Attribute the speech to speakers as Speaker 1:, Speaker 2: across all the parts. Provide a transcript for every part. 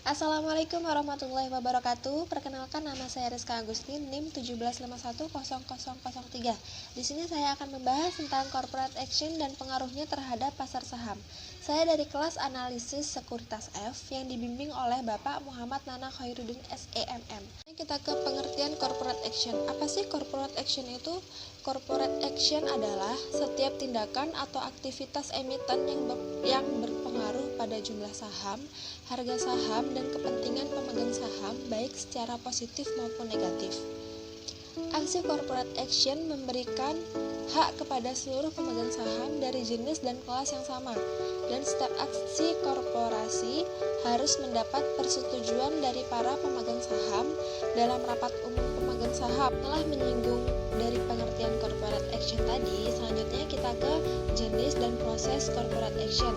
Speaker 1: Assalamualaikum warahmatullahi wabarakatuh. Perkenalkan, nama saya Rizka Agustin, NIM 175100003. Di sini saya akan membahas tentang corporate action dan pengaruhnya terhadap pasar saham. Saya dari kelas analisis sekuritas F yang dibimbing oleh Bapak Muhammad Nana Khairuddin SEMM. Kita ke pengertian corporate action. Apa sih corporate action itu? Corporate action adalah setiap tindakan atau aktivitas emiten yang berpengaruh pada jumlah saham, harga saham, dan kepentingan pemegang saham baik secara positif maupun negatif. Aksi corporate action memberikan hak kepada seluruh pemegang saham dari jenis dan kelas yang sama, dan setiap aksi korporasi harus mendapat persetujuan dari para pemegang saham dalam rapat umum pemegang saham. Setelah menyinggung dari pengertian corporate action tadi, selanjutnya kita ke jenis dan proses corporate action.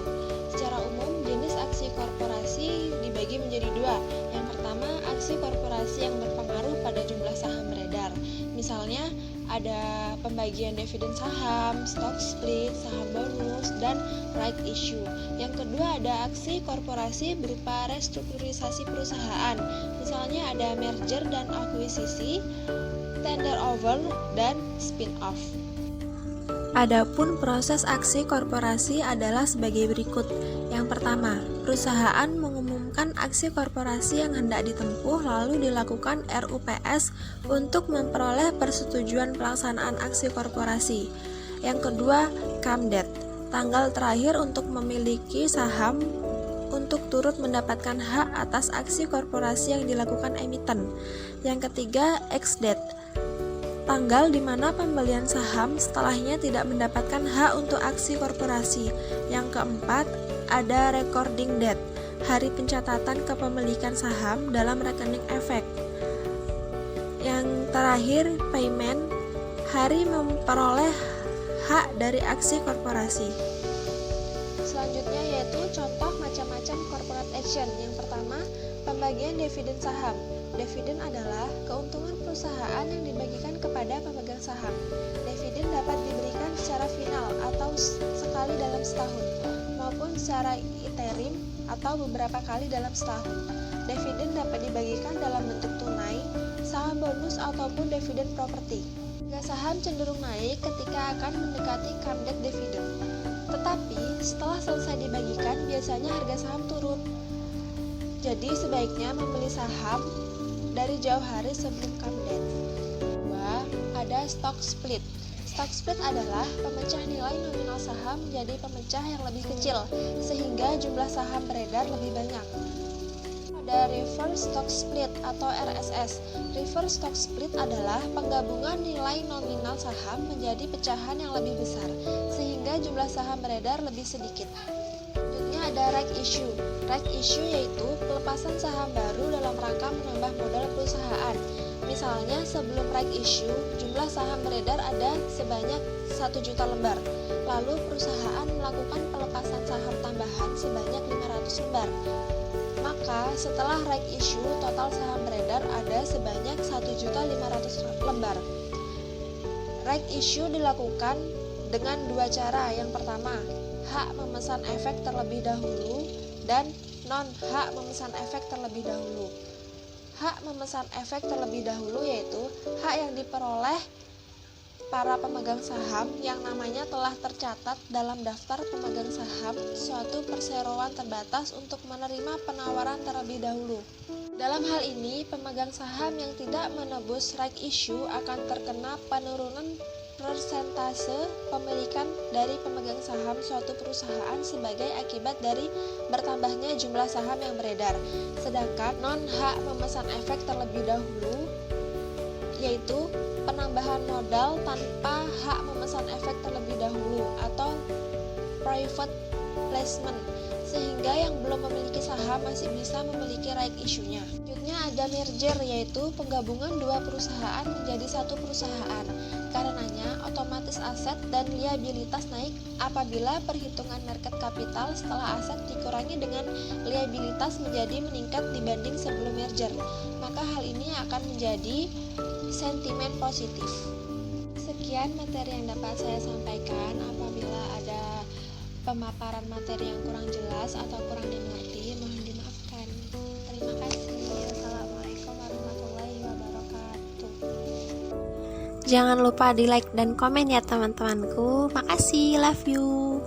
Speaker 1: Secara umum, jenis aksi korporasi dibagi menjadi dua. Yang pertama, aksi korporasi yang berpengaruh pada jumlah saham beredar. Misalnya, ada pembagian dividen saham, stock split, saham bonus, dan right issue. Yang kedua, ada aksi korporasi berupa restrukturisasi perusahaan. Misalnya, ada merger dan akuisisi, tender offer, dan spin-off.
Speaker 2: Adapun proses aksi korporasi adalah sebagai berikut. Yang pertama, perusahaan mengumumkan aksi korporasi yang hendak ditempuh, lalu dilakukan RUPS untuk memperoleh persetujuan pelaksanaan aksi korporasi. Yang kedua, CAMDET, tanggal terakhir untuk memiliki saham untuk turut mendapatkan hak atas aksi korporasi yang dilakukan emiten. Yang ketiga, ex-date, tanggal di mana pembelian saham setelahnya tidak mendapatkan hak untuk aksi korporasi. Yang keempat, ada recording date, hari pencatatan kepemilikan saham dalam rekening efek. Yang terakhir, payment, hari memperoleh hak dari aksi korporasi.
Speaker 1: Selanjutnya yaitu contoh macam-macam corporate action. Yang pertama, pembagian dividen saham. Dividen adalah keuntungan perusahaan yang dibagikan kepada pemegang saham. Dividen dapat diberikan secara final atau sekali dalam setahun, maupun secara interim atau beberapa kali dalam setahun. Dividen dapat dibagikan dalam bentuk tunai, saham bonus, ataupun dividen properti. Harga saham cenderung naik ketika akan mendekati CAMDET dividen. Tetapi setelah selesai dibagikan, biasanya harga saham turun. Jadi sebaiknya membeli saham dari jauh hari sebelum CAMDET. Kedua, ada stock split. Stock split adalah pemecah nilai nominal saham menjadi pemecah yang lebih kecil, sehingga jumlah saham beredar lebih banyak. Ada reverse stock split atau RSS. Reverse stock split adalah penggabungan nilai nominal saham menjadi pecahan yang lebih besar, sehingga jumlah saham beredar lebih sedikit. Selanjutnya ada right issue. Right issue yaitu pelepasan saham baru dalam rangka menambah modal perusahaan. Misalnya, sebelum right issue, jumlah saham beredar ada sebanyak 1 juta lembar. Lalu perusahaan melakukan pelepasan saham tambahan sebanyak 500 lembar. Maka setelah right issue, total saham beredar ada sebanyak 1.500.000 lembar. Right issue dilakukan dengan dua cara. Yang pertama, hak memesan efek terlebih dahulu, dan non-hak memesan efek terlebih dahulu. Hak memesan efek terlebih dahulu yaitu hak yang diperoleh para pemegang saham yang namanya telah tercatat dalam daftar pemegang saham suatu perseroan terbatas untuk menerima penawaran terlebih dahulu. Dalam hal ini, pemegang saham yang tidak menebus right issue akan terkena penurunan persentase pemilikan dari pemegang saham suatu perusahaan sebagai akibat dari bertambahnya jumlah saham yang beredar. Sedangkan non-hak memesan efek terlebih dahulu yaitu penambahan modal tanpa hak memesan efek terlebih dahulu atau private placement, sehingga yang belum memiliki saham masih bisa memiliki right issue-nya. Selanjutnya ada merger, yaitu penggabungan dua perusahaan menjadi satu perusahaan. Karenanya otomatis aset dan liabilitas naik apabila perhitungan market capital setelah aset dikurangi dengan liabilitas menjadi meningkat dibanding sebelum merger. Maka hal ini akan menjadi sentimen positif. Sekian materi yang dapat saya sampaikan. Apabila ada pemaparan materi yang kurang jelas atau kurang dimengerti, mohon dimaafkan. Terima
Speaker 2: Jangan lupa di like dan komen ya teman-temanku. Makasih, love you.